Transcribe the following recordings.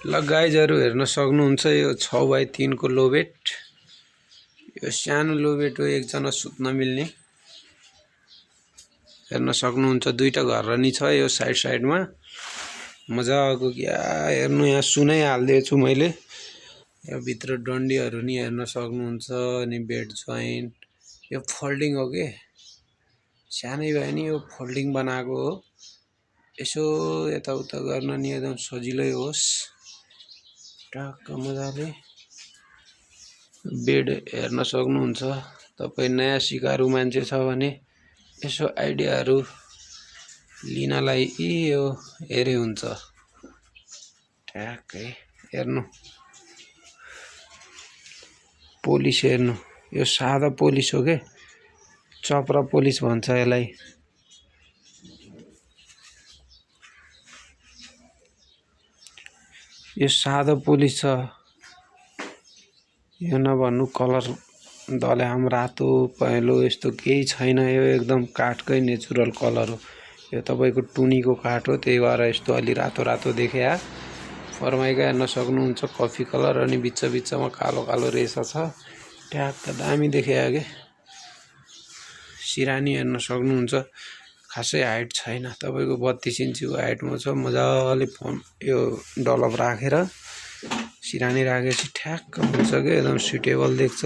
ल गाइजहरु हेर्न सक्नुहुन्छ यो 6x3 को लोबेट। यो सानो लोबेट हो, एकजना सुत्न मिल्ने। हेर्न सक्नुहुन्छ दुईटा घर नि छ यो साइडमा। मजाको क्या हेर्नु, यहाँ सुनै हाल्दिएछु मैले। यो भित्र डन्डीहरु नि हेर्न सक्नुहुन्छ। अनि बेड जोइन्ट यो फोल्डिङ हो के, सानै भए नि यो फोल्डिङ बनाएको हो। यसो यताउता गर्न नि एकदम सजिलै होस्। टक्क मजाले बेड हेर्न सक्नुहुन्छ। तपाई नयाँ सिकारु मान्छे छ भने यसो आइडियाहरु लिनलाई यो हेरे हुन्छ। ट्याक्कै हेर्नु, पोलिस हेर्नु, यो सादा पोलिस हो के, चपरा पोलिस भन्छ यसलाई। यो सादा पोलिस छ, यो नभन्नु कलर दल्याम रातो पहेँलो यस्तो केही छैन। यो एकदम काठकै नेचुरल कलर हो। यो तपाईको टुनीको काठ हो, त्यही भएर यस्तो अलि रातो रातो देखे। फरमाइका हेर्न सक्नुहुन्छ, कफी कलर अनि बिचमा कालो कालो रेसा छ। ट्याक्क दामी देखे के। सिरानी हेर्न सक्नुहुन्छ, खासै हाइट छैन, तपाईको 32 इन्चीको हाइटमा छ। मजाले यो डलप राखेर सिरानी राखेपछि ठ्याक्क हुन्छ के, एकदम सुटेबल देख्छ।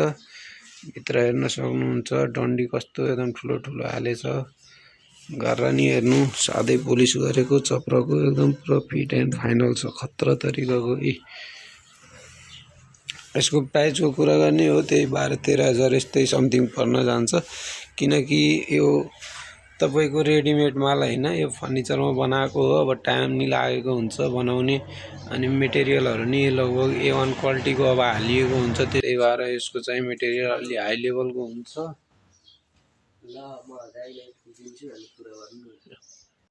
भित्र हेर्न सक्नुहुन्छ डन्डी कस्तो एकदम ठुलो ठुलो हालेछ। गरेर नि हेर्नु, सादै पोलिस गरेको चप्रको एकदम पुरा फिट एन्ड फाइनल छ, खतरा तरिकाको। यसको प्राइसको कुरा गर्ने हो त्यही 12-13 हजार यस्तै समथिङ पर्न जान्छ। किनकि यो तपाईको रेडिमेड माल हैन, यो फर्निचरमा बनाएको हो। अब टाइम नि लागेको हुन्छ बनाउने, अनि मटेरियलहरु नि लगभग A1 क्वालिटीको अब हालिएको हुन्छ। त्यही भएर यसको चाहिँ मटेरियल अलि हाई लेभलको हुन्छ। ल म गाईलाई दिन्छु अनि कुरा गर्नु।